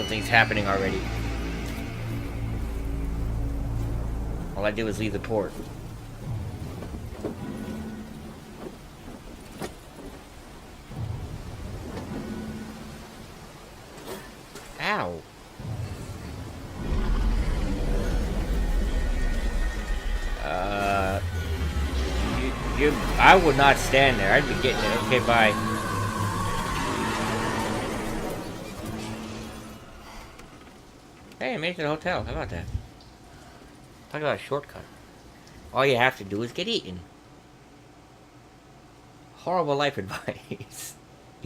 something's happening already. All I did was leave the port. Ow. I would not stand there. I'd be getting it. Okay, bye. Hey, I made it to the hotel. How about that? Talk about a shortcut. All you have to do is get eaten. Horrible life advice.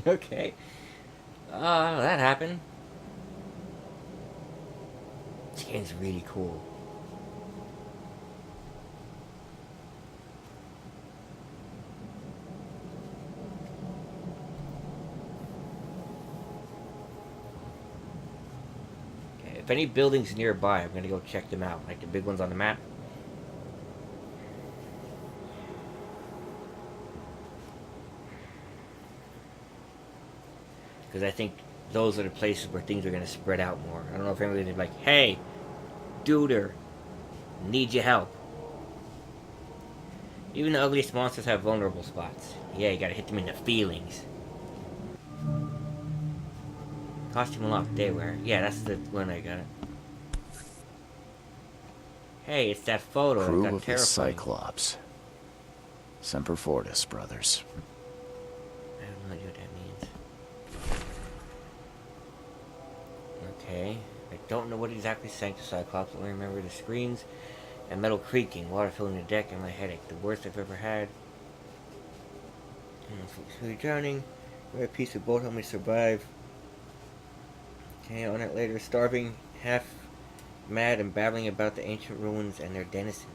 Okay. That happened. This game's really cool. Okay, if any buildings nearby, I'm gonna go check them out. Like the big ones on the map. Because I think those are the places where things are going to spread out more. I don't know if anybody's going to be like, hey, duder, need your help. Even the ugliest monsters have vulnerable spots. Yeah, you got to hit them in the feelings. Costume unlocked, daywear. Yeah, that's the one I got it. Hey, it's that photo. Crew got of the Cyclops. Semper Fortis, brothers. I have no idea what that means. Okay. I don't know what exactly sank the Cyclops. I only remember the screams and metal creaking, water filling the deck, and my headache. The worst I've ever had. Really drowning. Wear a piece of boat help me survive. Okay, on it later. Starving, half mad, and babbling about the ancient ruins and their denizens.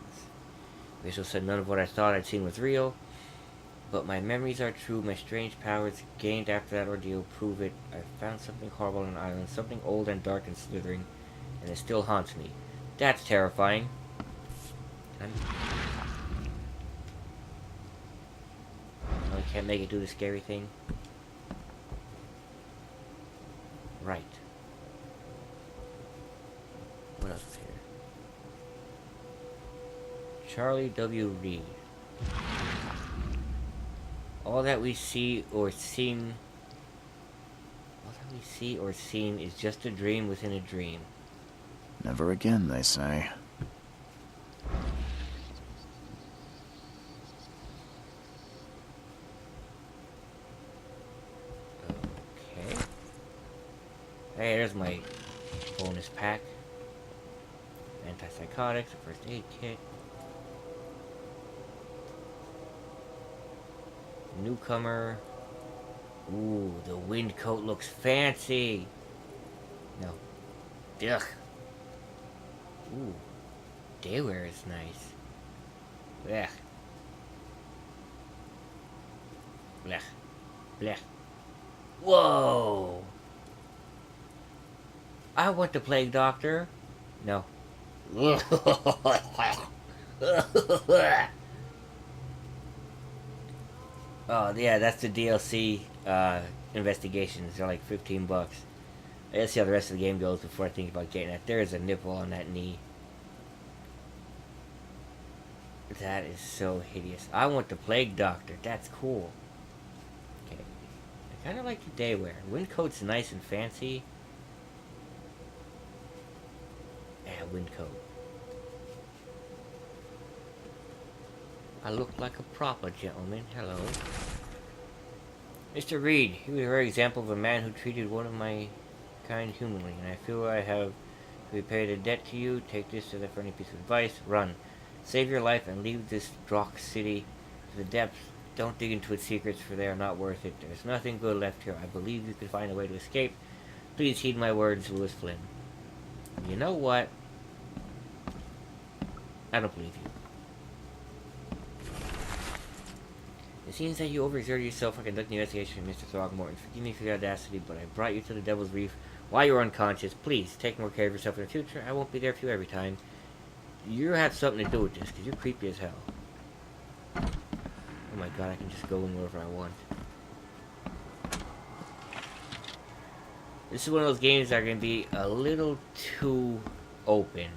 Rachel said none of what I thought I'd seen was real. But my memories are true. My strange powers gained after that ordeal prove it. I found something horrible on an island, something old and dark and slithering, and it still haunts me. That's terrifying. I can't make it do the scary thing. Right. What else is here? Charlie W. Reed. All that we see or seem is just a dream within a dream. Never again, they say. Okay. Hey, there's my bonus pack. Antipsychotics, a first aid kit. Newcomer. Ooh, the wind coat looks fancy. No. Ugh. Ooh. Daywear is nice. Blech. Blech. Blech. Whoa! I want the plague doctor. No. Oh, yeah, that's the DLC investigations. They're like $15. Let's see how the rest of the game goes before I think about getting that. There is a nipple on that knee. That is so hideous. I want the Plague Doctor. That's cool. Okay. I kind of like the daywear. Windcoat's nice and fancy. Yeah, windcoat. I look like a proper gentleman. Hello. Mr. Reed, you are a very example of a man who treated one of my kind humanly, and I feel I have repaid a debt to you. Take this as a friendly piece of advice. Run. Save your life and leave this Drock city to the depths. Don't dig into its secrets, for they are not worth it. There's nothing good left here. I believe you can find a way to escape. Please heed my words, Lewis Flynn. You know what? I don't believe you. It seems that you overexerted yourself in conducting the investigation, Mr. Throgmorton. Forgive me for the audacity, but I brought you to the Devil's Reef while you were unconscious. Please, take more care of yourself in the future. I won't be there for you every time. You have something to do with this, because you're creepy as hell. Oh my god, I can just go in wherever I want. This is one of those games that are going to be a little too open.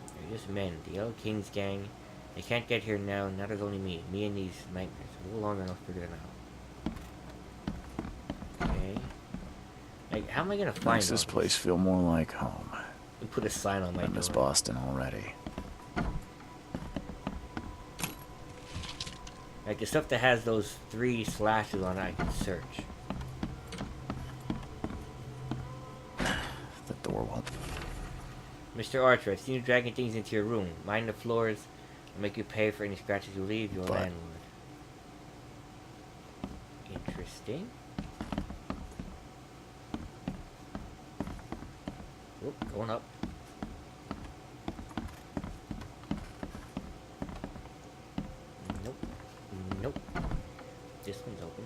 They're just men. The Yellow Kings gang. They can't get here now. Now there's only me. Me and these nightmares. A little longer and I'll figure them out. Okay. Like, how am I going to find Makes this place feel more like home. And put a sign on my I door. miss Boston already. Like, the stuff that has those 3 slashes on it, I can search. The door won't. Mr. Archer, I've seen you dragging things into your room. Mind the floors. I'll make you pay for any scratches you leave. Your landlord. Interesting. Oop, going up. Nope. Nope. This one's open.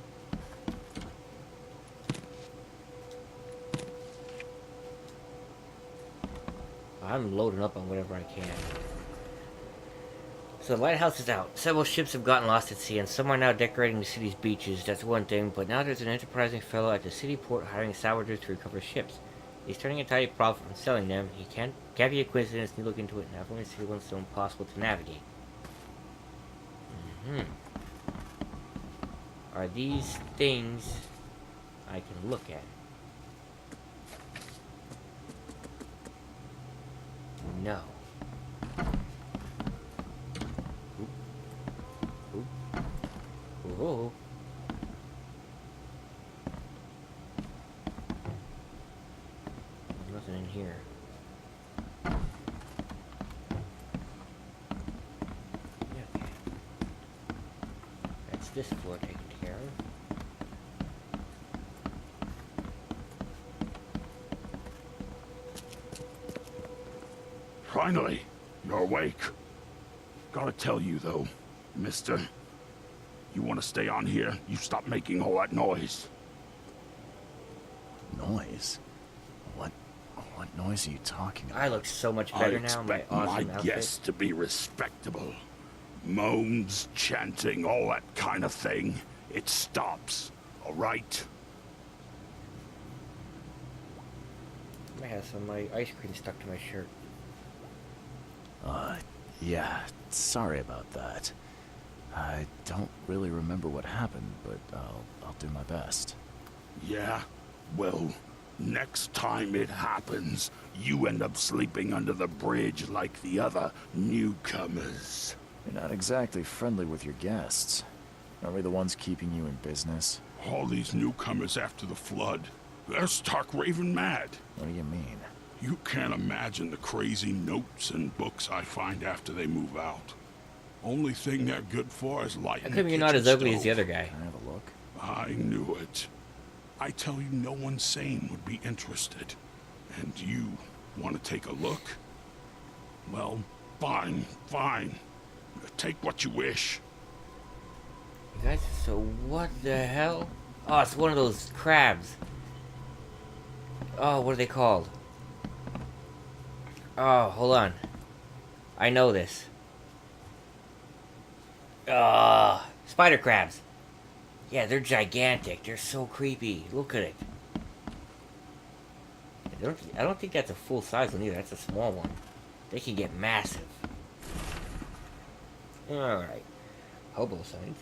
I'm loading up on whatever I can. So the lighthouse is out. Several ships have gotten lost at sea, and some are now decorating the city's beaches. That's one thing, but now there's an enterprising fellow at the city port hiring salvagers to recover ships. He's turning a tidy profit from selling them. He can't be a coincidence. You look into it now. I've only seen one so impossible to navigate. Are these things I can look at? No. Oop. Oop. Whoa. There's nothing in here. Okay. That's this floor taken care of. Finally, you're awake. Gotta tell you though, mister, you wanna stay on here, you stop making all that noise. Noise? What noise are you talking about? I look so much I better now in my expect awesome my outfit. guests to be respectable. Moans, chanting, all that kind of thing. It stops, all right? I have some of my ice cream stuck to my shirt. Yeah, sorry about that. I don't really remember what happened, but I'll do my best. Yeah? Well, next time it happens, you end up sleeping under the bridge like the other newcomers. You're not exactly friendly with your guests. Are we the ones keeping you in business? All these newcomers after the flood, they're stark raving mad. What do you mean? You can't imagine the crazy notes and books I find after they move out. Only thing they're good for is lighting How the come you're not kitchen as ugly as stove. the other guy? Can I have a look? I knew it. I tell you, no one sane would be interested. And you want to take a look? Well, fine, fine. Take what you wish. You guys, so what the hell? Oh, it's one of those crabs. Oh, what are they called? Oh, hold on. I know this. Spider crabs. Yeah, they're gigantic. They're so creepy. Look at it. I don't think that's a full size one either. That's a small one. They can get massive. Alright. Hobo signs.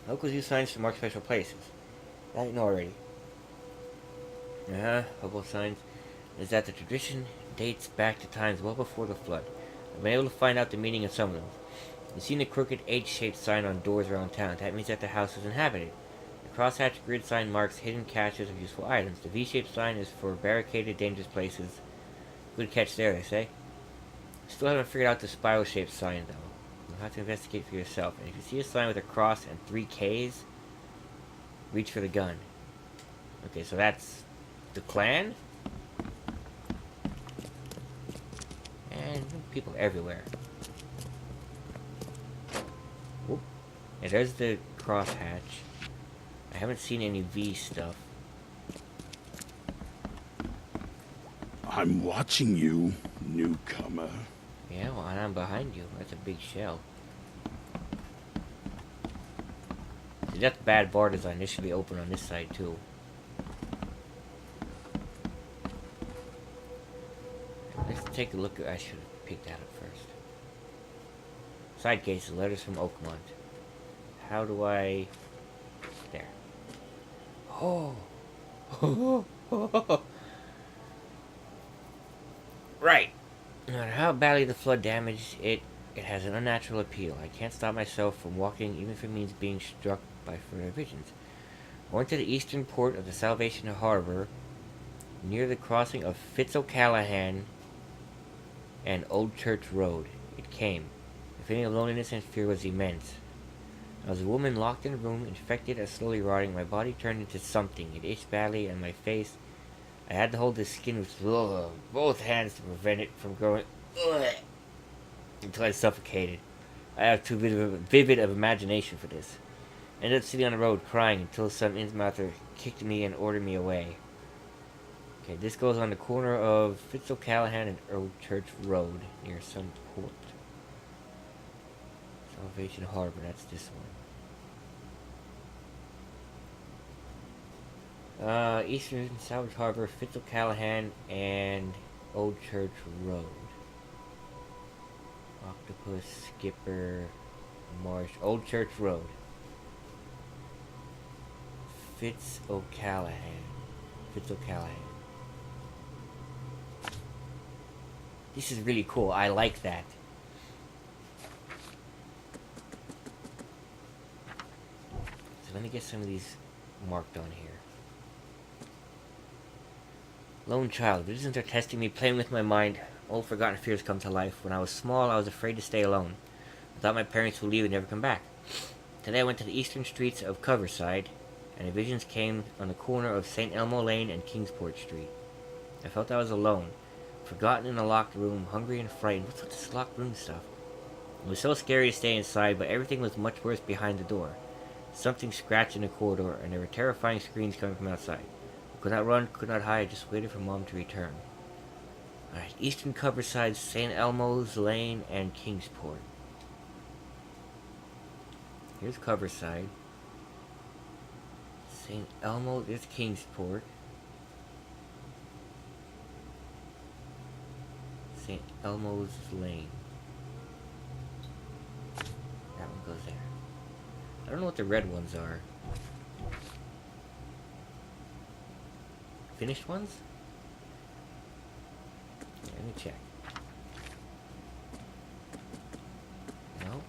Locals use signs to mark special places. That you know already. Hobo signs. Is that the tradition dates back to times well before the flood. I've been able to find out the meaning of some of them. You've seen the crooked H-shaped sign on doors around town. That means that the house is inhabited. The crosshatch grid sign marks hidden caches of useful items. The V-shaped sign is for barricaded, dangerous places. Good catch there, they say. Still haven't figured out the spiral-shaped sign, though. You'll have to investigate for yourself. And if you see a sign with a cross and 3 Ks, reach for the gun. Okay, so that's the clan? And people everywhere. Whoop. And there's the crosshatch. I haven't seen any V stuff. I'm watching you, newcomer. Yeah, well, and I'm behind you. That's a big shell. That's bad bar design. This should be open on this side too. Let's take a look. I should have picked that up first. Side cases, letters from Oakmont. How do I... There. Oh! Right! No matter how badly the flood damaged it, it has an unnatural appeal. I can't stop myself from walking, even if it means being struck by further visions. I went to the eastern port of the Salvation Harbor, near the crossing of O'Callahan and Old Church Road. It came. The feeling of loneliness and fear was immense. I was a woman locked in a room, infected and slowly rotting. My body turned into something. It itched badly, and my face... I had to hold the skin with both hands to prevent it from growing until I suffocated. I have too vivid of imagination for this. I ended up sitting on the road crying until some inmouth kicked me and ordered me away. Okay, this goes on the corner of O'Callahan and Old Church Road near some port. Salvation Harbor, that's this one. Eastern Salvage Harbor, O'Callahan, and Old Church Road. Octopus, Skipper, Marsh, Old Church Road. O'Callahan. This is really cool. I like that. So let me get some of these marked on here. Lone child. Visions are testing me, playing with my mind. Old forgotten fears come to life. When I was small, I was afraid to stay alone. I thought my parents would leave and never come back. Today I went to the eastern streets of Coverside, and the visions came on the corner of St. Elmo Lane and Kingsport Street. I felt I was alone, forgotten in a locked room, hungry and frightened. What's with this locked room stuff? It was so scary to stay inside, but everything was much worse behind the door. Something scratched in the corridor, and there were terrifying screams coming from outside. I could not run, could not hide, just waited for Mom to return. Alright, Eastern Coverside, St. Elmo's Lane, and Kingsport. Here's Coverside. St. Elmo, there's Kingsport. St. Elmo's Lane. That one goes there. I don't know what the red ones are. Finished ones? Yeah, let me check. No?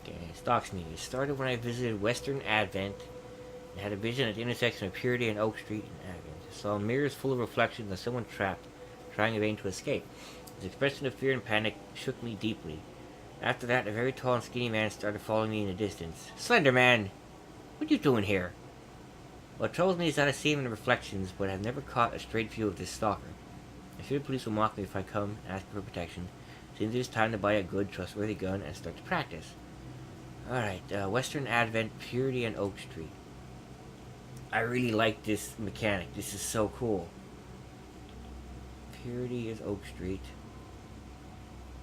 Okay, Stocks me. It started when I visited Western Advent and had a vision at the intersection of Purity and Oak Street in Advent. I saw mirrors full of reflections of someone trapped, trying in vain to escape. His expression of fear and panic shook me deeply. After that, a very tall and skinny man started following me in the distance. Slender Man! What are you doing here? What troubles me is that I see him in the reflections, but have never caught a straight view of this stalker. I fear the police will mock me if I come and ask for protection. Seems it is time to buy a good, trustworthy gun and start to practice. Alright, Western Advent, Purity, and Oak Street. I really like this mechanic. This is so cool. Purity is Oak Street.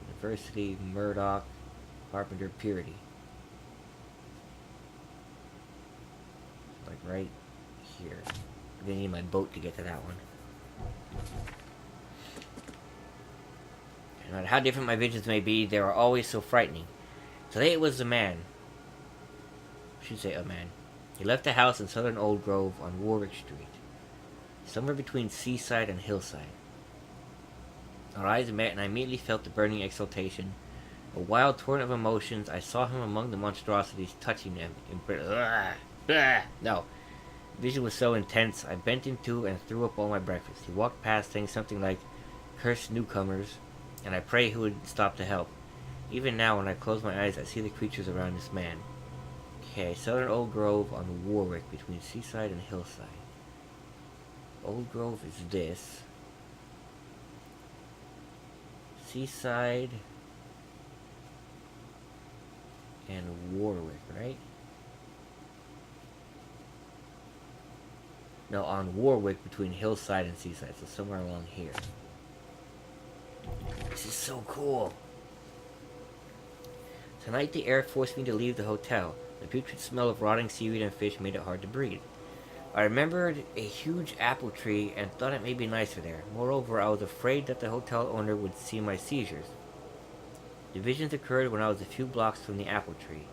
University, Murdoch, Carpenter, Purity. Like right here. I'm gonna need my boat to get to that one. No matter how different my visions may be, they are always so frightening. Today it was a man. I should say a man. He left the house in southern Old Grove on Warwick Street, somewhere between Seaside and Hillside. Our eyes met, and I immediately felt the burning exultation. A wild torrent of emotions. I saw him among the monstrosities, touching them. No. The vision was so intense, I bent into and threw up all my breakfast. He walked past, saying something like, "Cursed newcomers," and I pray he would stop to help. Even now, when I close my eyes, I see the creatures around this man. Okay, southern Old Grove on Warwick, between Seaside and Hillside. Old Grove is this. Seaside and Warwick, right? No, on Warwick between Hillside and Seaside, so somewhere along here. This is so cool. Tonight the air forced me to leave the hotel. The putrid smell of rotting seaweed and fish made it hard to breathe. I remembered a huge apple tree and thought it may be nicer there. Moreover, I was afraid that the hotel owner would see my seizures. The visions occurred when I was a few blocks from the apple tree,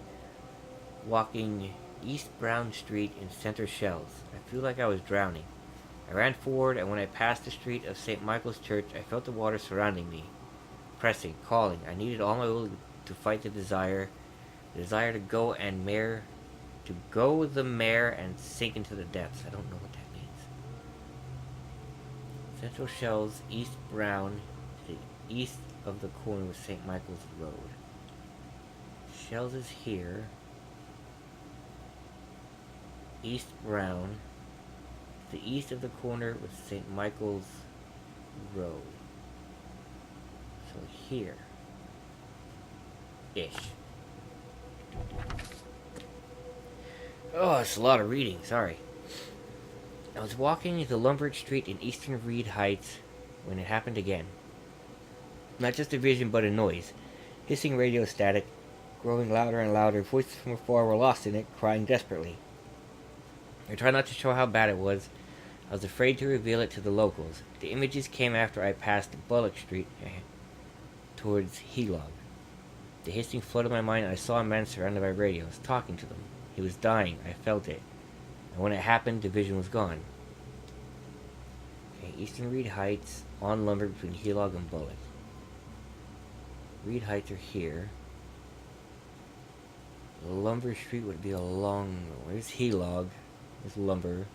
walking East Brown Street in Center Shells. I feel like I was drowning. I ran forward, and when I passed the street of St. Michael's Church, I felt the water surrounding me, pressing, calling. I needed all my will to fight the desire to go the mare and sink into the depths. I don't know what that means. Central Shells, East Brown, to the east of the corner with St. Michael's Road. Shells is here. East Brown, to the east of the corner with St. Michael's Road. So here. Ish. Oh, it's a lot of reading, sorry. I was walking the Lombard Street in Eastern Reed Heights when it happened again. Not just a vision, but a noise. Hissing radio static, growing louder and louder. Voices from afar were lost in it, crying desperately. I tried not to show how bad it was. I was afraid to reveal it to the locals. The images came after I passed Bullock Street towards Helog. The hissing flooded my mind, and I saw a man surrounded by radios, talking to them. He was dying. I felt it. And when it happened, the vision was gone. Okay, Eastern Reed Heights, on lumber between Helog and Bullock. Reed Heights are here. Lumber Street would be along... Where's Helog? There's lumber.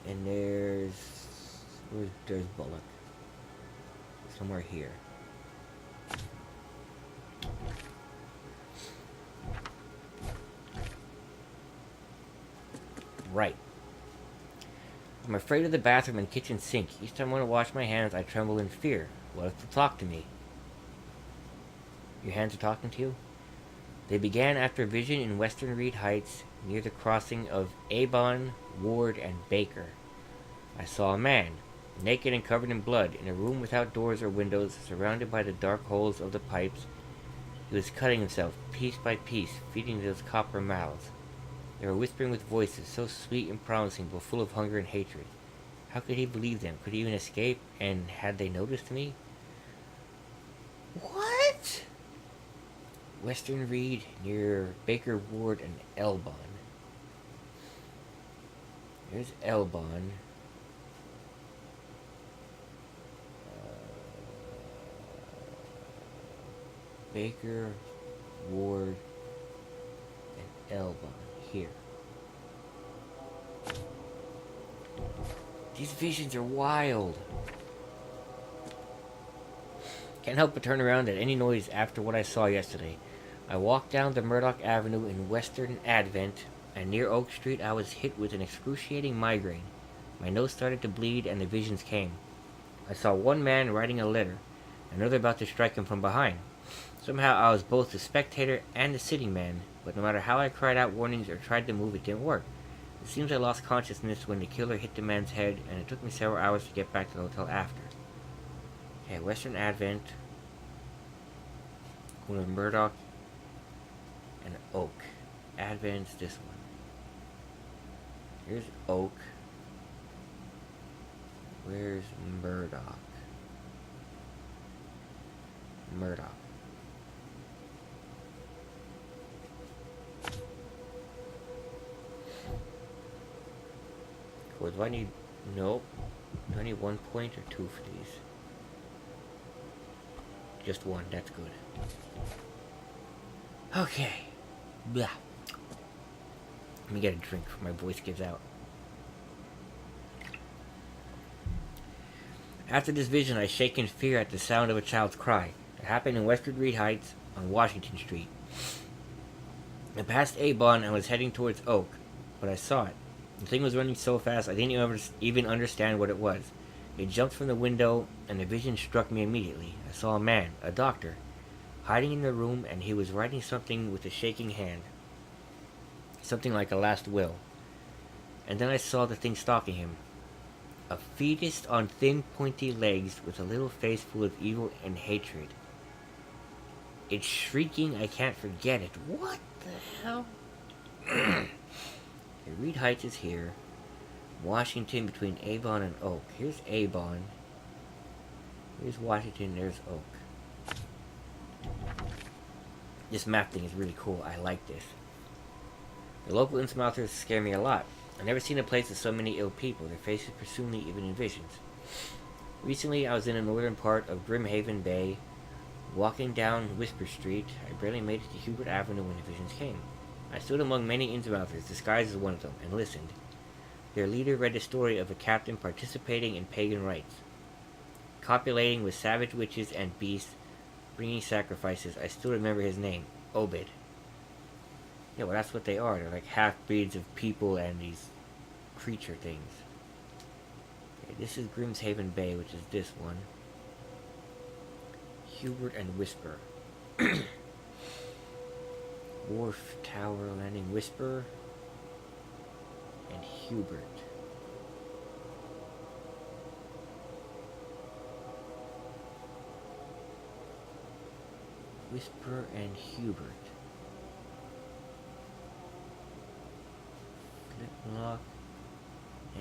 And there's Bullock. Somewhere here. Right. I'm afraid of the bathroom and kitchen sink. Each time I want to wash my hands, I tremble in fear. What if they talk to me? Your hands are talking to you? They began after a vision in Western Reed Heights, near the crossing of Avon, Ward, and Baker. I saw a man, naked and covered in blood, in a room without doors or windows, surrounded by the dark holes of the pipes. He was cutting himself, piece by piece, feeding those copper mouths. They were whispering with voices, so sweet and promising, but full of hunger and hatred. How could he believe them? Could he even escape? And had they noticed me? What? Western Reed, near Baker Ward and Elbon. There's Elbon. Baker, Ward, and Elbon. Here. These visions are wild. Can't help but turn around at any noise after what I saw yesterday. I walked down the Murdoch Avenue in Western Advent, and near Oak Street I was hit with an excruciating migraine. My nose started to bleed, and the visions came. I saw one man writing a letter, another about to strike him from behind. Somehow I was both the spectator and the sitting man, but no matter how I cried out warnings or tried to move, it didn't work. It seems I lost consciousness when the killer hit the man's head, and it took me several hours to get back to the hotel after. Okay, Western Advent, corner of Murdoch, and Oak. Advent's this one. Here's Oak. Where's Murdoch? Murdoch. Cool. Do I need... Nope. Do I need 1 point or 2 for these? Just 1. That's good. Okay. Blah. Let me get a drink before my voice gives out. After this vision, I shake in fear at the sound of a child's cry. It happened in Western Reed Heights on Washington Street. I passed Avon and was heading towards Oak, but I saw it. The thing was running so fast I didn't even understand what it was. It jumped from the window, and the vision struck me immediately. I saw a man, a doctor, hiding in the room, and he was writing something with a shaking hand. Something like a last will. And then I saw the thing stalking him. A fetus on thin, pointy legs with a little face full of evil and hatred. It's shrieking, I can't forget it. What the hell? Okay, Reed Heights is here. Washington between Avon and Oak. Here's Avon. Here's Washington, there's Oak. This map thing is really cool. I like this. The local Innsmouthers scare me a lot. I've never seen a place with so many ill people. Their faces pursue me even in visions. Recently, I was in the northern part of Grimhaven Bay. Walking down Whisper Street, I barely made it to Hubert Avenue when the visions came. I stood among many Innsmouthers, disguised as one of them, and listened. Their leader read a story of a captain participating in pagan rites. Copulating with savage witches and beasts, bringing sacrifices. I still remember his name, Obed. Yeah, well, that's what they are. They're like half-breeds of people and these creature things. Okay, this is Grimshaven Bay, which is this one. Hubert and Whisper. Wharf, Tower, Landing, Whisper, and Hubert. Whisper and Hubert. Flintlock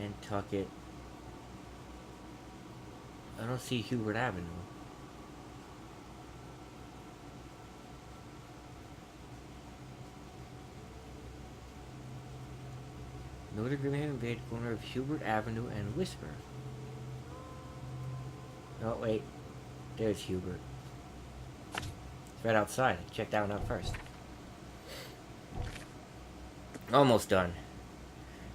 and Tucket. I don't see Hubert Avenue. Northern Grimhaven Bay, corner of Hubert Avenue and Whisper. Oh wait, there's Hubert. It's right outside. Check that one out first. Almost done.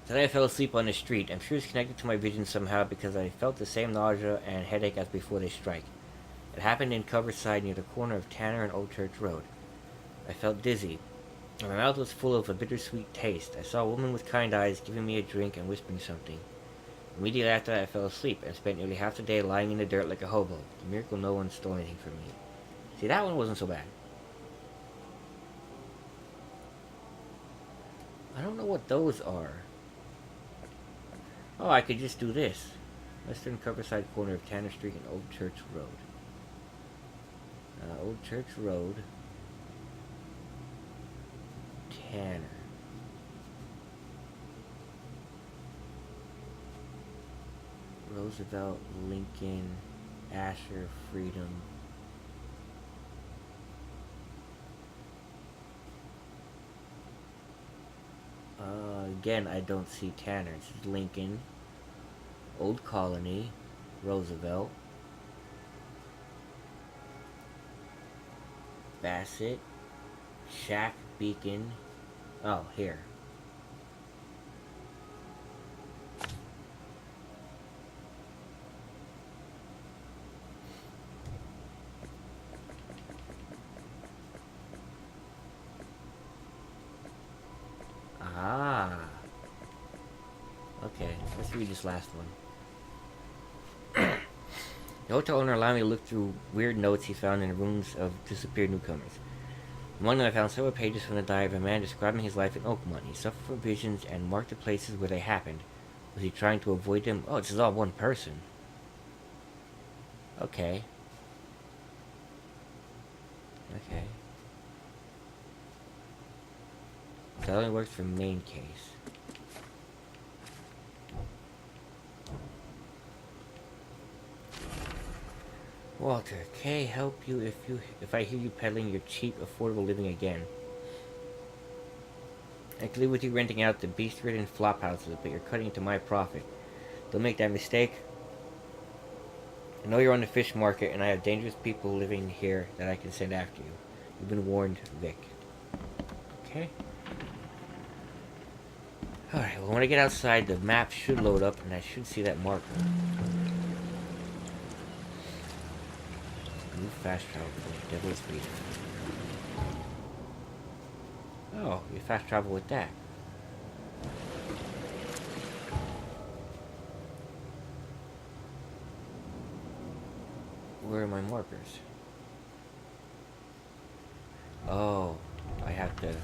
Today I fell asleep on the street. I'm sure it's connected to my vision somehow because I felt the same nausea and headache as before they strike. It happened in Coverside near the corner of Tanner and Old Church Road. I felt dizzy. My mouth was full of a bittersweet taste. I saw a woman with kind eyes giving me a drink and whispering something. Immediately after that, I fell asleep and spent nearly half the day lying in the dirt like a hobo. It's a miracle no one stole anything from me. See, that one wasn't so bad. I don't know what those are. Oh, I could just do this. Western Coverside corner of Tanner Street and Old Church Road. Old Church Road. Tanner. Roosevelt, Lincoln, Asher, Freedom. Again, I don't see Tanner. It's Lincoln, Old Colony, Roosevelt, Bassett, Shack, Beacon. Oh, here. Ah. Okay, let's read this last one. The hotel owner allowed me to look through weird notes he found in the rooms of disappeared newcomers. Among them I found several pages from the diary of a man describing his life in Oakmont. He suffered from visions and marked the places where they happened. Was he trying to avoid them? Oh, this is all one person. Okay. Okay. That only works for main case. Walter, can I help you if I hear you peddling your cheap, affordable living again? I could live with you renting out the beast-ridden flop houses, but you're cutting into my profit. Don't make that mistake. I know you're on the fish market, and I have dangerous people living here that I can send after you. You've been warned, Vic. Okay. Alright, well, when I get outside, the map should load up, and I should see that marker. New fast travel for Devil's Reach. Oh, you fast travel with that. Where are my markers? Oh, I have to...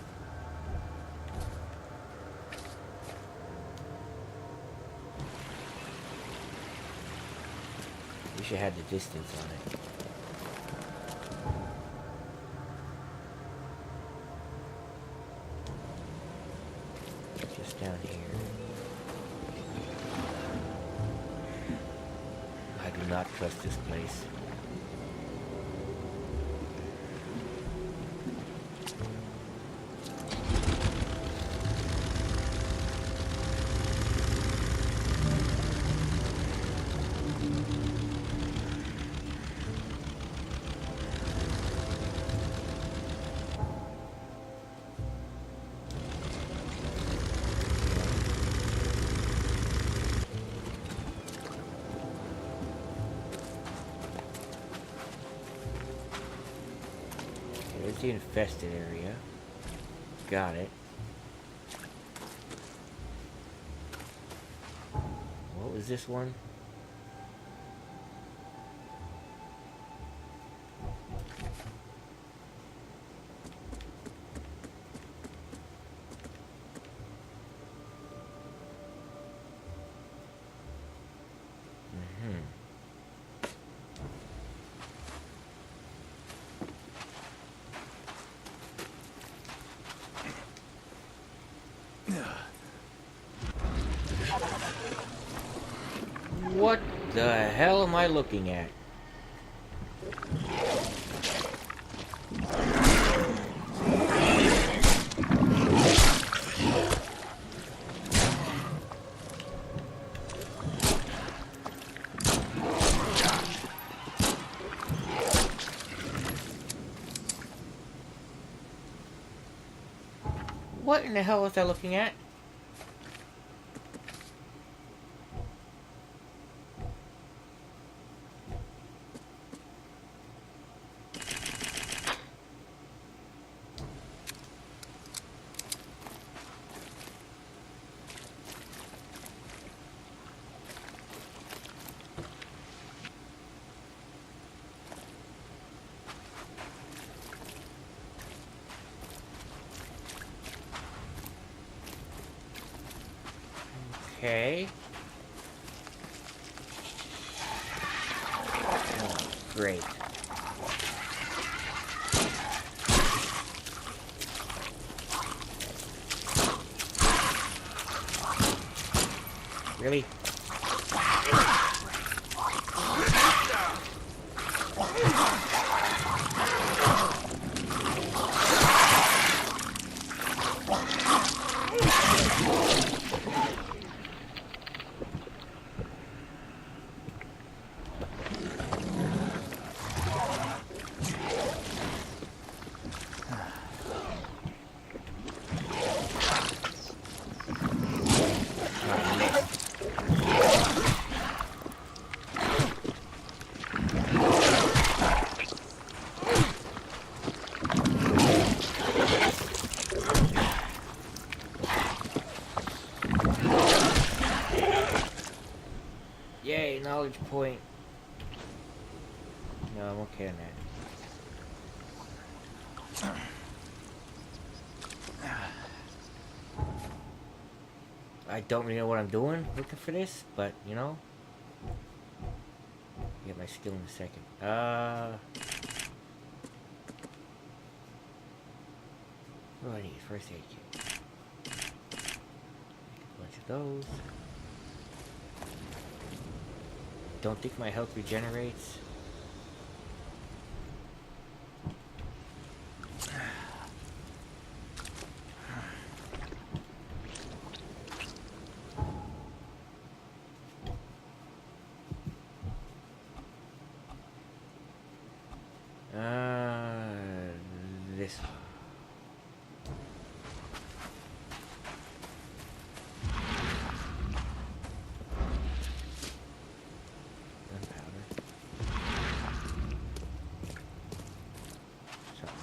We should have the distance on it. Just down here. I do not trust this place. There's the infested area. Got it. What was this one? What the hell am I looking at? What in the hell was I looking at? Okay. Oh, great. Really? Yay, knowledge point. No, I'm okay on that. I don't really know what I'm doing looking for this, but you know. Get my skill in a second. What do I need? First aid kit. A bunch of those. Don't think my health regenerates. This one.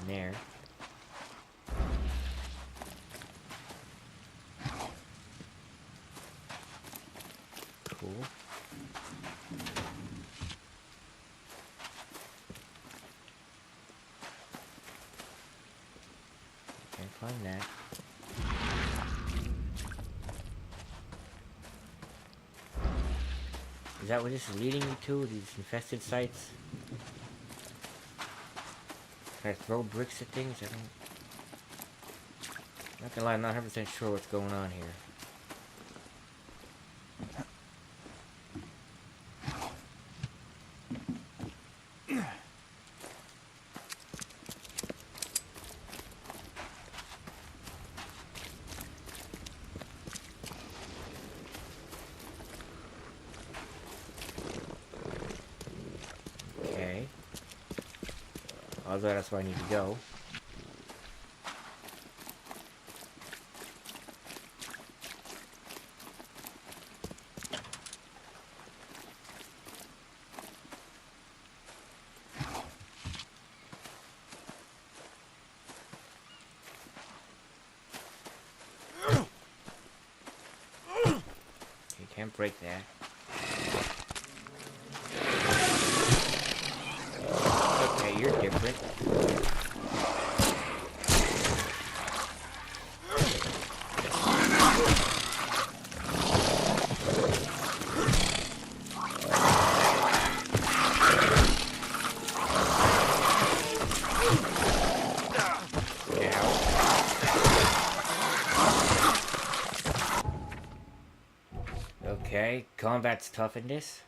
There. Cool. Can't find that. Is that what this is leading me to? These infested sites? Can I throw bricks at things? I don't... Not gonna lie, I'm not 100% sure what's going on here. Okay. Although that's where I need to go. You can't break that. Okay, you're different. Okay, combat's tough in this.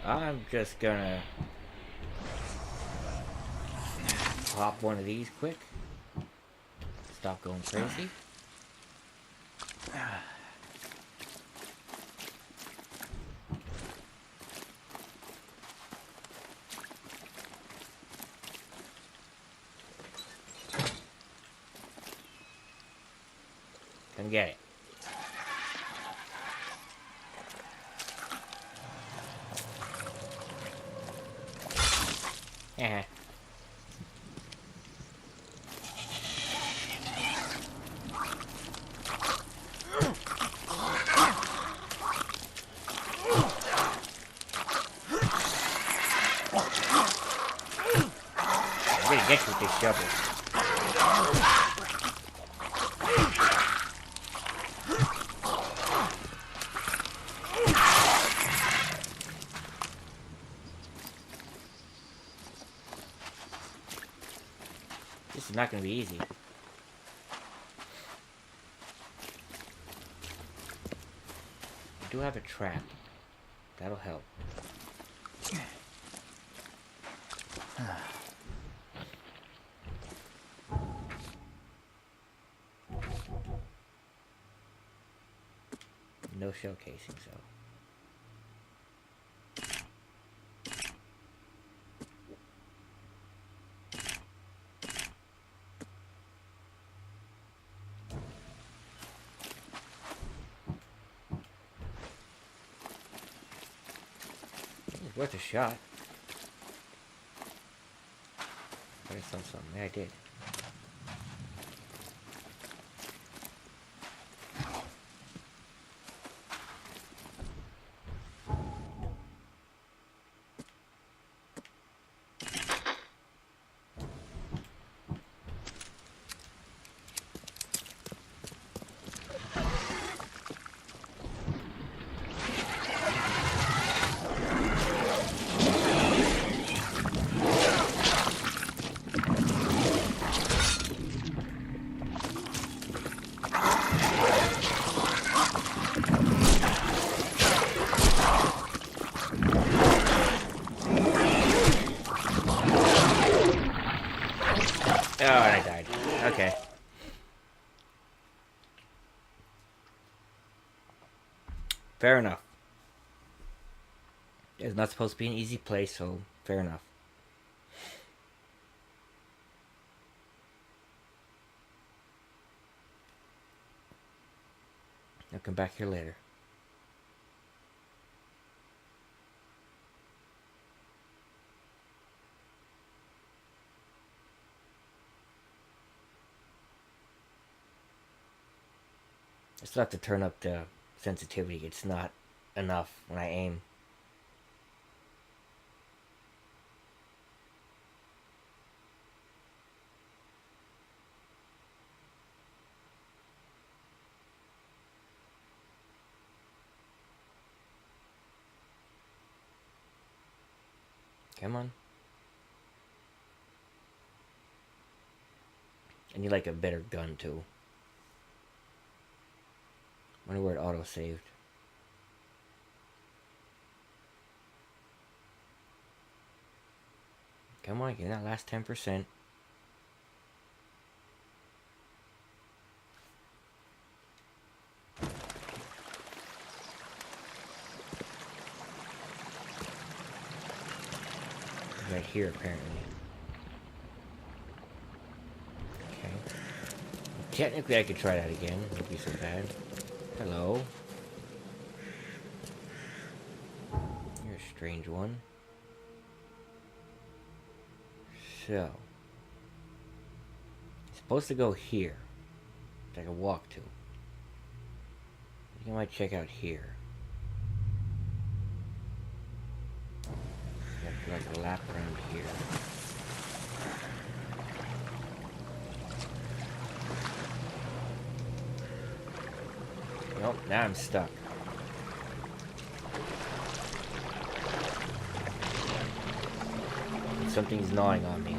I'm just gonna pop one of these quick. Stop going crazy. Come get it. Yeah. I'm gonna get you with this shovel. This is not gonna be easy. I do have a trap. That'll help. No shell casing, so. It's worth a shot. I saw something. Yeah, I did. Oh, and I died. Okay. Fair enough. It's not supposed to be an easy place, so fair enough. I'll come back here later. I still have to turn up the sensitivity. It's not enough when I aim. Come on. I need like a better gun too. Wonder where it auto saved. Come on, get that last 10%. Right here, apparently. Okay. Technically, I could try that again. It wouldn't be so bad. Hello. You're a strange one. So. It's supposed to go here. That I can walk to. I think I might check out here. Like a lap around here. Nope, now I'm stuck. Something's gnawing on me.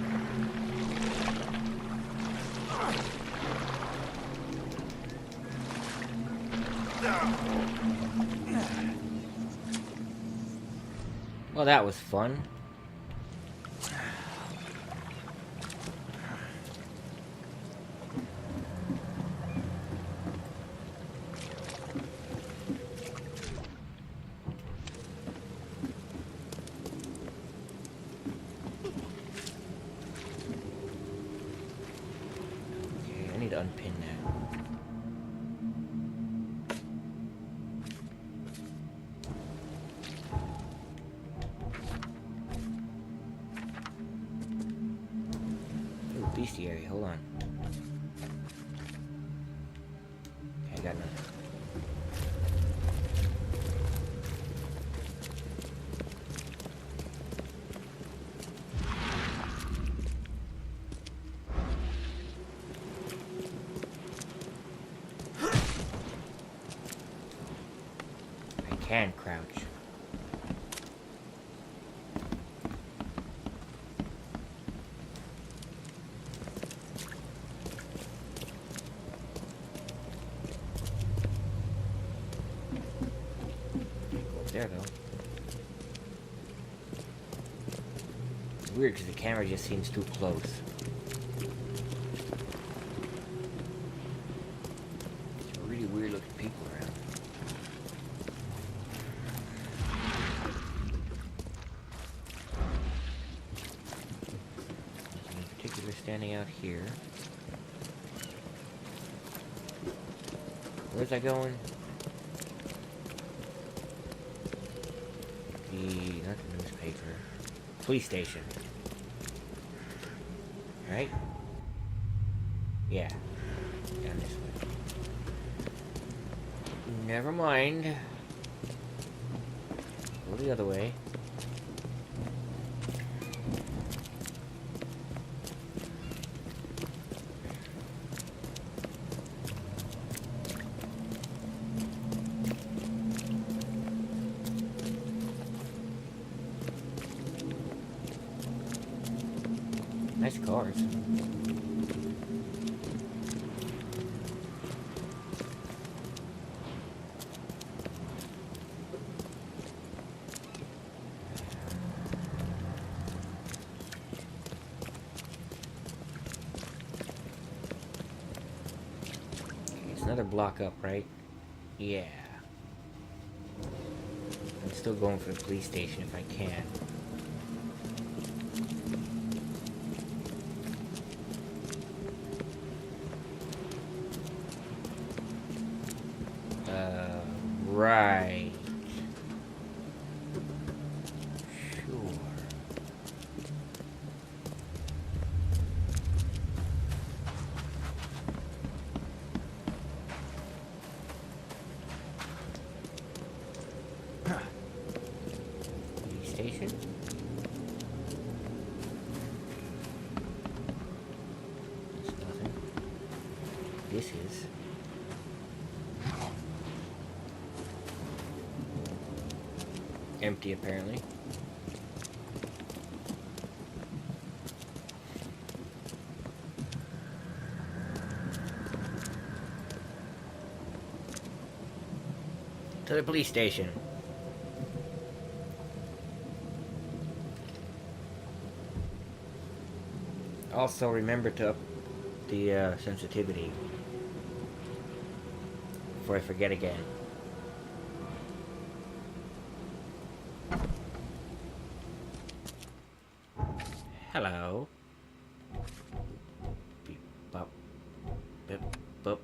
Well, that was fun. Okay, I need to unpin that. Bestiary, hold on. Okay, I got nothing. I can crouch. There though. It's weird because the camera just seems too close. It's really weird looking people around. Nothing in particular standing out here. Where's that going? Not the newspaper. Police station. Right? Yeah. Down this way. Never mind. Go the other way. Nice cars. Okay, it's another block up, right? Yeah. I'm still going for the police station if I can. Right. Sure. station? That's nothing. This is. Empty, apparently. To the police station. Also, remember to up the sensitivity before I forget again. Hello. Beep, bop, bip, bop.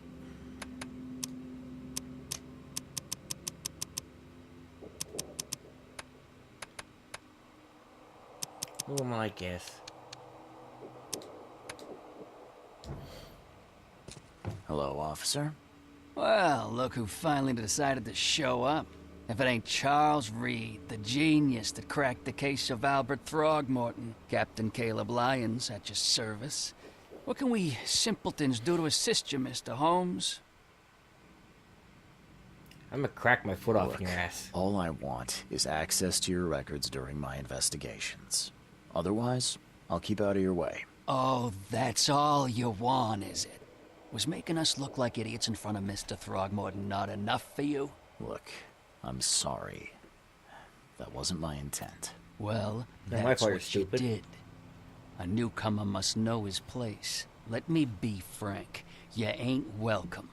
Who am I, guess? Hello, officer. Well, look who finally decided to show up. If it ain't Charles Reed, the genius that cracked the case of Albert Throgmorton. Captain Caleb Lyons at your service. What can we simpletons do to assist you, Mr. Holmes? I'm gonna crack my foot off Look, in your ass. all I want is access to your records during my investigations. Otherwise, I'll keep out of your way. Oh, that's all you want, is it? Was making us look like idiots in front of Mr. Throgmorton not enough for you? Look, I'm sorry. That wasn't my intent. Well, Now, my that's part what is you stupid. did. A newcomer must know his place. Let me be frank. You ain't welcome.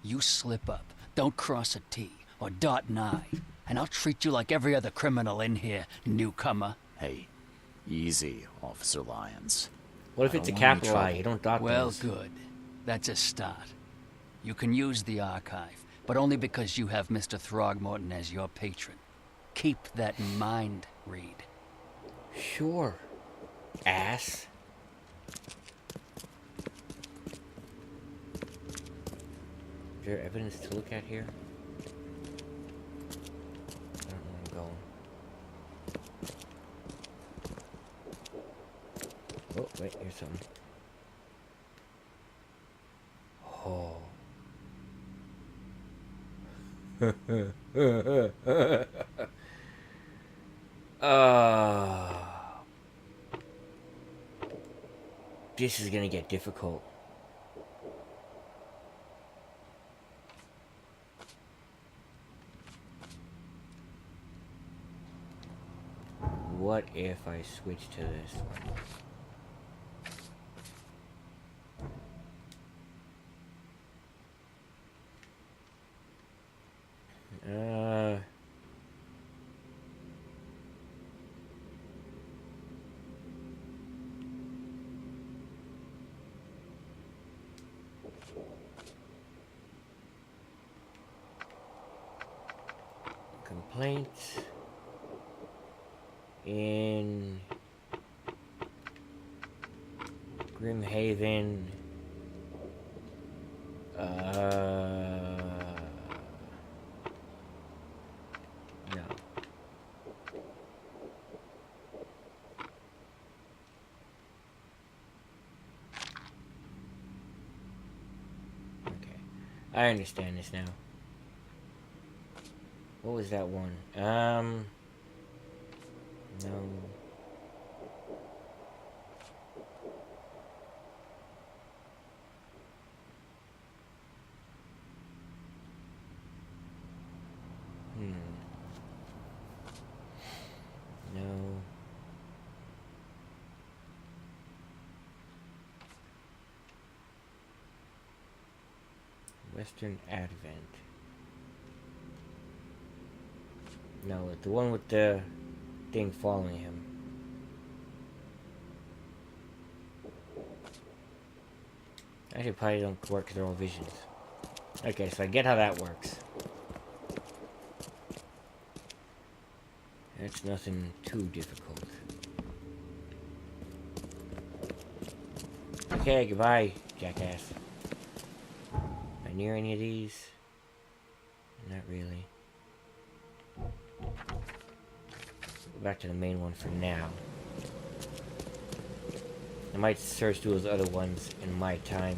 You slip up, don't cross a T or dot an I, and I'll treat you like every other criminal in here, newcomer. Hey, easy, Officer Lyons. What if I it's a don't want any capital I? trouble. You don't dot Well, those. good. That's a start. You can use the archive, but only because you have Mr. Throgmorton as your patron. Keep that in mind, Reed. Sure. Ass. Is there evidence to look at here? I don't know where I'm going. Oh, wait, here's something. Oh. This is gonna get difficult. What if I switch to this one? Complaints in Grimhaven. No. Okay. I understand this now. What was that one? No. No. Western Advent. No, the one with the thing following him. Actually, probably don't work because they're all visions. Okay, so I get how that works. That's nothing too difficult. Okay, goodbye, jackass. Am I near any of these? Not really. Go back to the main one for now. I might search through those other ones in my time.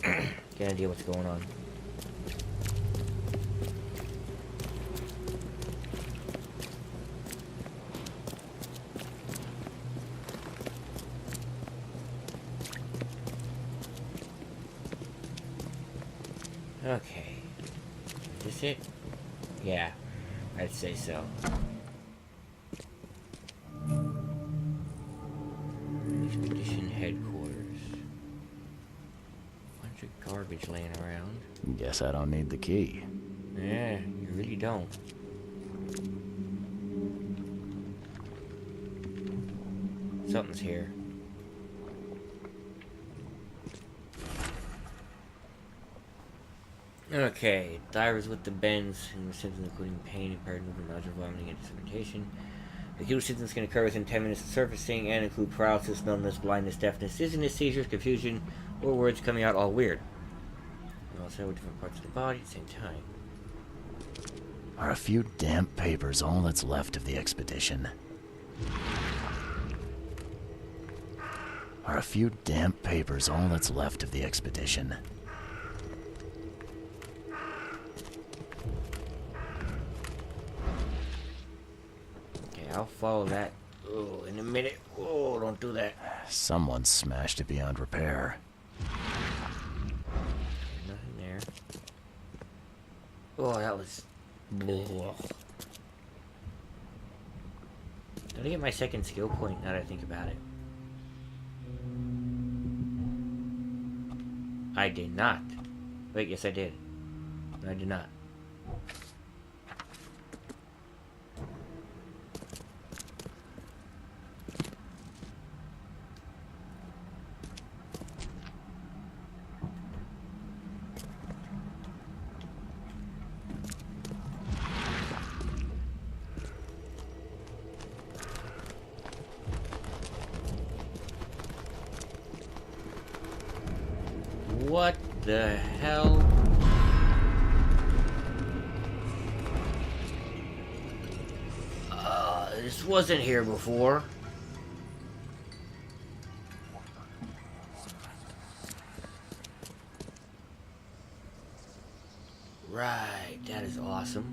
Get an idea what's going on. Okay. Is this it? Yeah, I'd say so. Expedition headquarters. Bunch of garbage laying around. Guess I don't need the key. Yeah, you really don't. Something's here. Okay, divers with the bends and symptoms including pain, impaired movement, nausea, vomiting, and disorientation. Acute symptoms can occur within 10 minutes of surfacing and include paralysis, numbness, blindness, deafness, dizziness, seizures, confusion, or words coming out all weird. And also with different parts of the body at the same time. Are a few damp papers all that's left of the expedition? Are a few damp papers all that's left of the expedition? I'll follow that. Oh, in a minute. Oh, don't do that. Someone smashed it beyond repair. Nothing there. Oh, that was... Ugh. Did I get my second skill point now that I think about it? I did not. Wait, yes I did. No, I did not. What the hell? This wasn't here before. Right, that is awesome.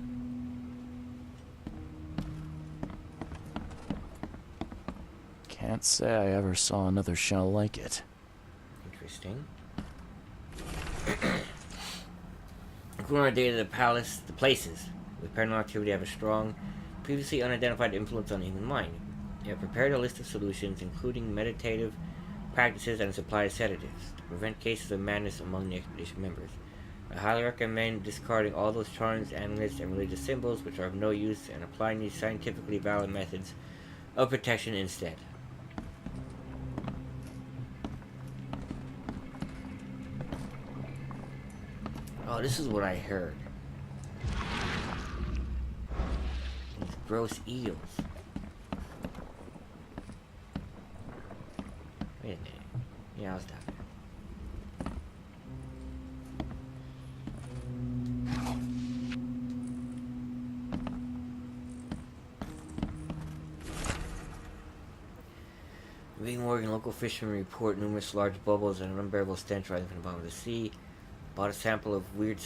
Can't say I ever saw another shell like it. Interesting. According to data, the palace, the places with paranormal activity have a strong, previously unidentified influence on the human mind. They have prepared a list of solutions, including meditative practices and a supply of sedatives, to prevent cases of madness among the expedition members. I highly recommend discarding all those charms, amulets, and religious symbols which are of no use, and applying these scientifically valid methods of protection instead. Oh, this is what I heard. These gross eels. Wait a minute. Yeah, I'll stop. Reading Morgan, local fishermen report numerous large bubbles and an unbearable stench rising from the bottom of the sea. Bought a sample of weird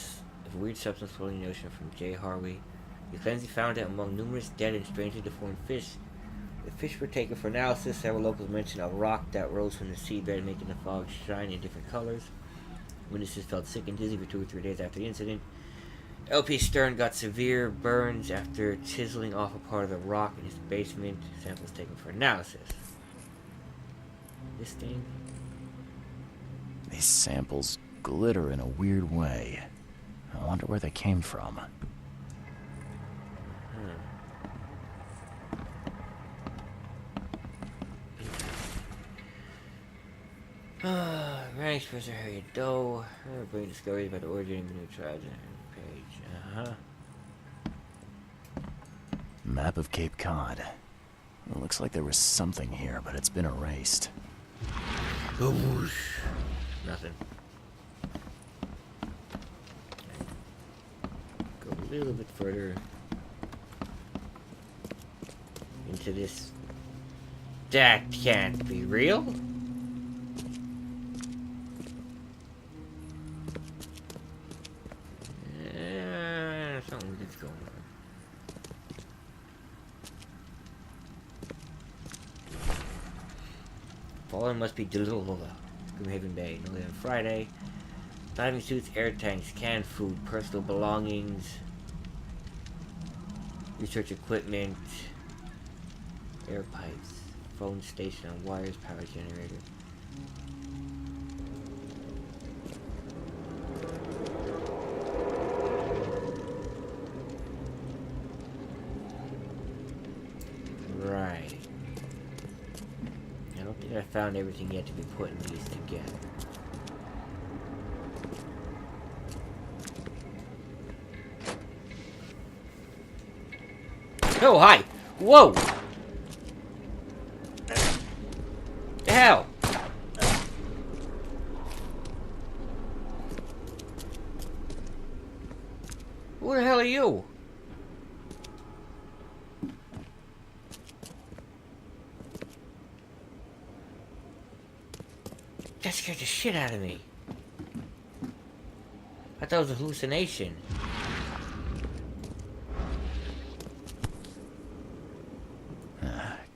substance floating in the ocean from J. Harvey. The cleansing found it among numerous dead and strangely deformed fish. The fish were taken for analysis. Several locals mentioned a rock that rose from the seabed, making the fog shine in different colors. Witnesses felt sick and dizzy for 2 or 3 days after the incident. LP Stern got severe burns after chiseling off a part of the rock in his basement. Samples taken for analysis. This thing? These samples glitter in a weird way. I wonder where they came from. Ranks Professor Harriet Doe. Bring discoveries about the origin of new tribes and page. Map of Cape Cod. It looks like there was something here, but it's been erased. Oh, whoosh. Nothing. Go a little bit further. into this. That can't be real. Something is going on. Fallen must be Gloomhaven Bay. No later on Friday. Diving suits, air tanks, canned food, personal belongings, research equipment, air pipes, phone station on wires, power generator. Right. I don't think I found everything yet to be putting these together. Oh, hi! Whoa! The hell? Who the hell are you? That scared the shit out of me. I thought it was a hallucination.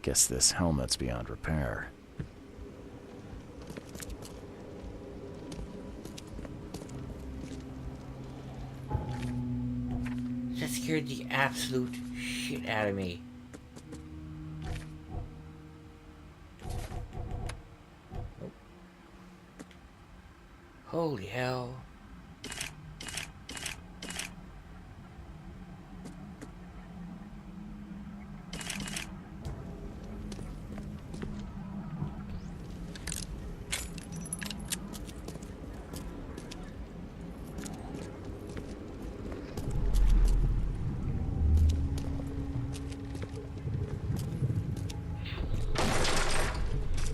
Guess this helmet's beyond repair. That scared the absolute shit out of me. Oh. Holy hell.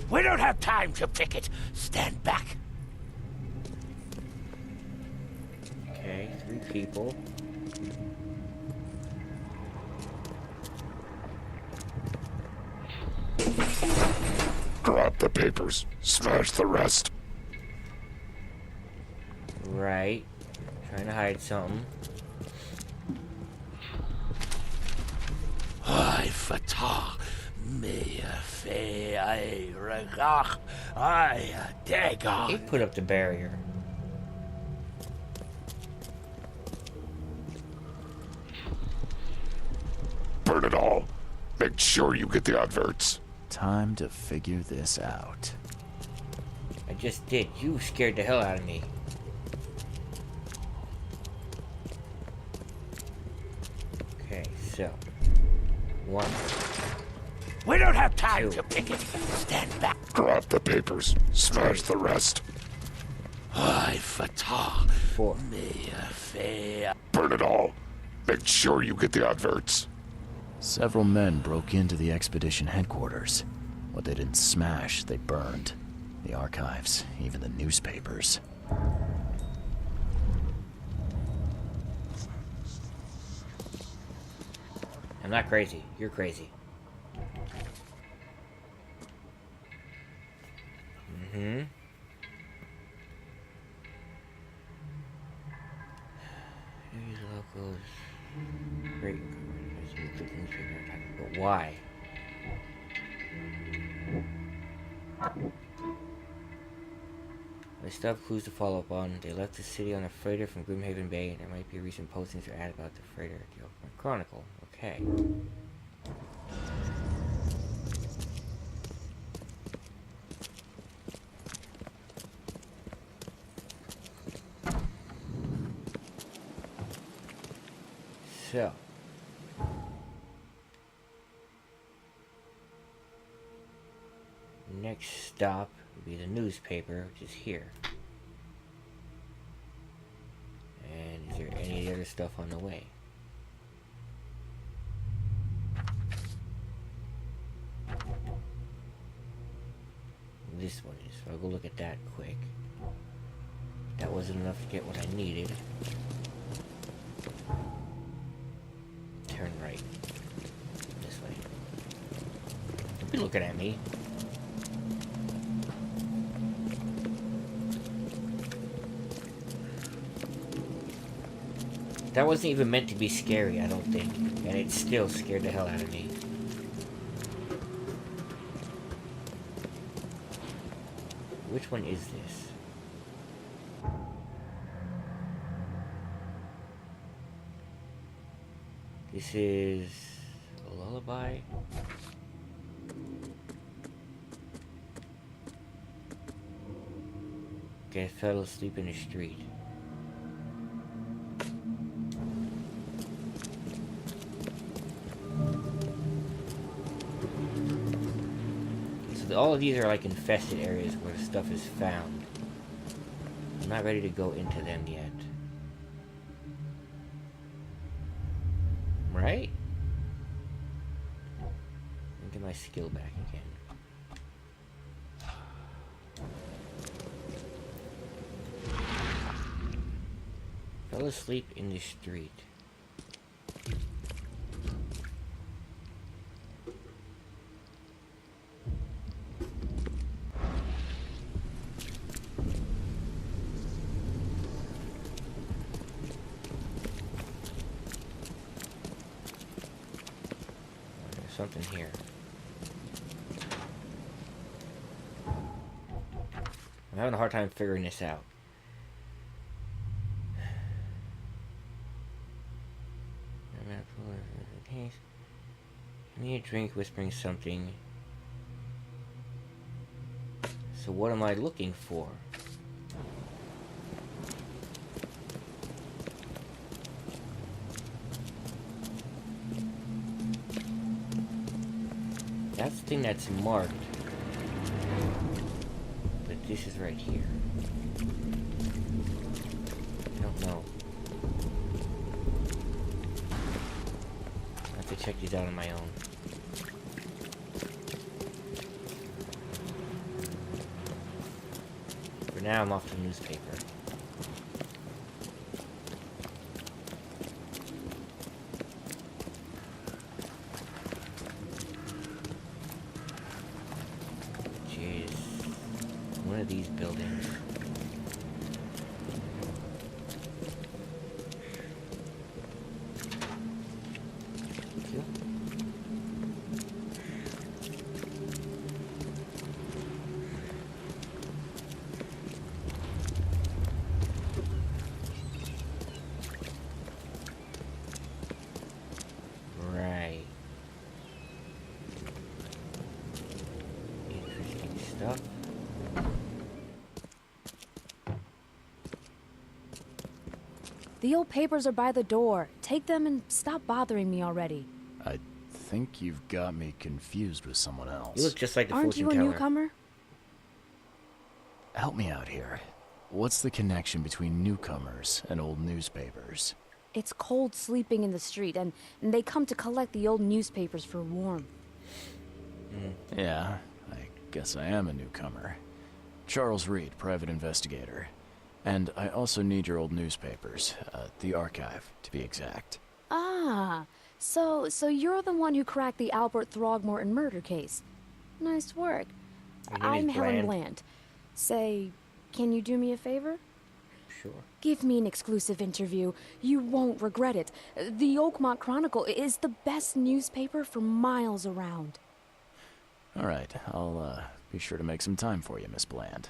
We don't have time to pick it. Stand back. Okay, 3 people. Grab the papers. Smash the rest. Right. Trying to hide something. I fatah. Me fe I regach. I He dega. put up the barrier. Burn it all. Make sure you get the adverts. Time to figure this out. I just did. You scared the hell out of me. Okay, so. 1. We don't have time 2. to pick it. Stand back. Grab the papers. Smash the rest. I fatah. 4. Me fe. Burn it all. Make sure you get the adverts. Several men broke into the expedition headquarters. What they didn't smash, they burned. The archives, even the newspapers. I'm not crazy. You're crazy. Mm-hmm. These locals. Great. But why? They still have clues to follow up on. They left the city on a freighter from Gloomhaven Bay, and there might be recent postings or ad about the freighter at the Oakmont Chronicle. Okay. So. Next stop would be the newspaper, which is here. And is there any other stuff on the way? This one is, so I'll go look at that quick. That wasn't enough to get what I needed. Turn right. This way. Be looking at me. That wasn't even meant to be scary, I don't think. And it still scared the hell out of me. Which one is this? This is a lullaby. Okay, I fell asleep in the street. So all of these are like infested areas where stuff is found. I'm not ready to go into them yet. Right? Let me get my skill back again. Fell asleep in the street. There's something here. I'm having a hard time figuring this out. Give me a drink, whispering something. So what am I looking for? That's the thing that's marked. But this is right here. I don't know. I have to check these out on my own. For now, I'm off to the newspaper. Jeez. One of these buildings. Thank you. Right. Interesting stuff. The old papers are by the door. Take them and stop bothering me already. I think you've got me confused with someone else. You look just like the Aren't fortune you a teller. newcomer? Help me out here. What's the connection between newcomers and old newspapers? It's cold sleeping in the street, and they come to collect the old newspapers for warmth. Yeah, I guess I am a newcomer. Charles Reed, private investigator. And I also need your old newspapers, the archive, to be exact. Ah, so you're the one who cracked the Albert Throgmorton murder case. Nice work. Your name I'm is Helen Bland. Bland. Say, can you do me a favor? Sure. Give me an exclusive interview. You won't regret it. The Oakmont Chronicle is the best newspaper for miles around. All right, I'll be sure to make some time for you, Miss Bland.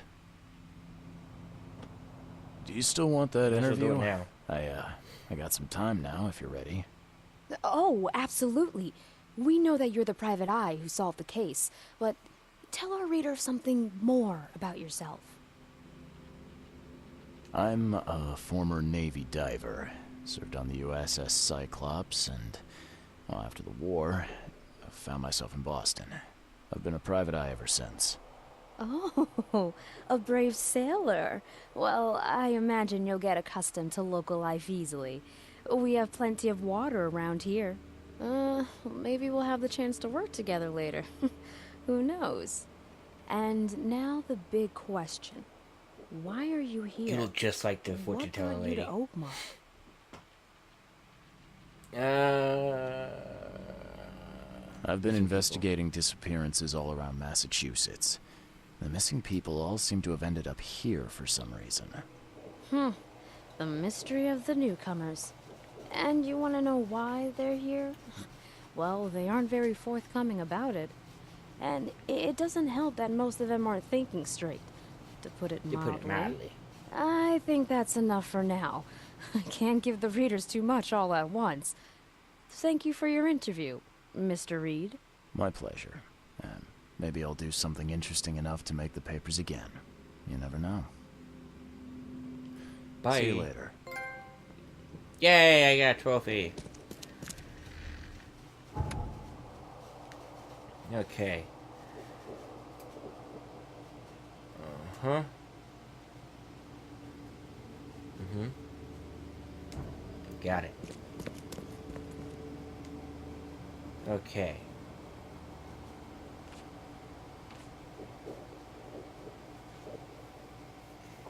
Do you still want that Guess we'll do interview? it now. I got some time now, if you're ready. Oh, absolutely. We know that you're the private eye who solved the case, but tell our reader something more about yourself. I'm a former Navy diver. Served on the USS Cyclops, and well, after the war, I found myself in Boston. I've been a private eye ever since. Oh, a brave sailor. Well, I imagine you'll get accustomed to local life easily. We have plenty of water around here. Maybe we'll have the chance to work together later. Who knows? And now the big question. Why are you here? You look just like the fortune What teller brought you lady. to Oakmont? I've been investigating disappearances all around Massachusetts. The missing people all seem to have ended up here for some reason. The mystery of the newcomers. And you want to know why they're here? Well, they aren't very forthcoming about it. And it doesn't help that most of them aren't thinking straight, to put it mildly. I think that's enough for now. I can't give the readers too much all at once. Thank you for your interview, Mr. Reed. My pleasure. Maybe I'll do something interesting enough to make the papers again. You never know. Bye. See you later. Yay, I got a trophy. Okay. Uh-huh. Mm-hmm. Got it. Okay.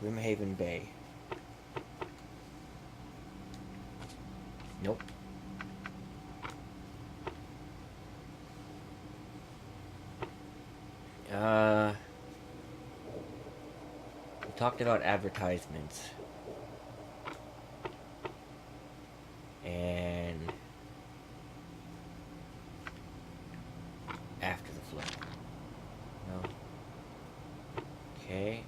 Grimhaven Bay. Nope. We talked about advertisements. And after the flood. No. Okay,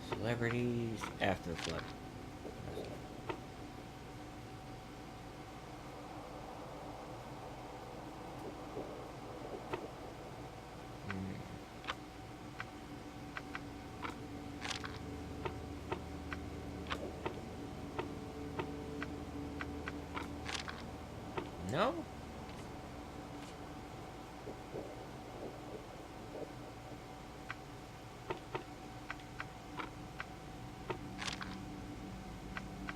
celebrities after the flood. No?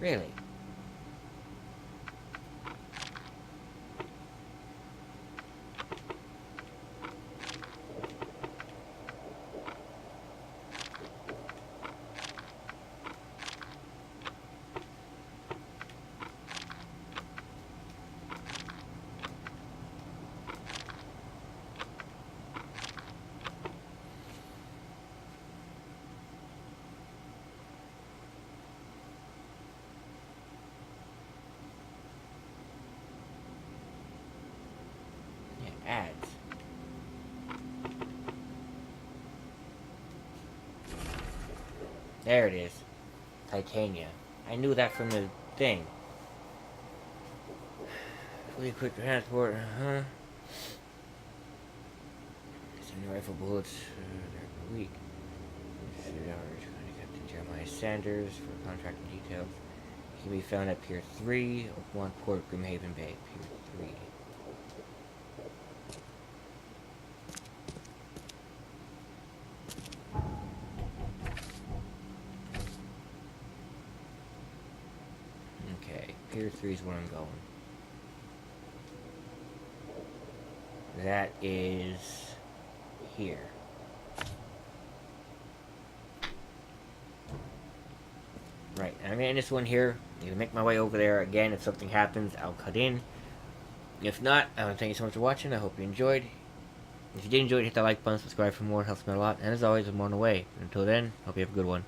Really? Ads. There it is. Titania. I knew that from the thing. Fully quick transport, huh? 70 rifle bullets per week. Captain Jeremiah Sanders for contract and details. He can be found at Pier 3, Oakmont Port, Grimhaven Bay. Pier 3. Pier 3 is where I'm going. That is here. Right, I'm gonna end this one here. I'm gonna make my way over there again. If something happens, I'll cut in. If not, I want to thank you so much for watching. I hope you enjoyed. If you did enjoy it, hit that like button, subscribe for more. It helps me a lot. And as always, I'm on the way. Until then, hope you have a good one.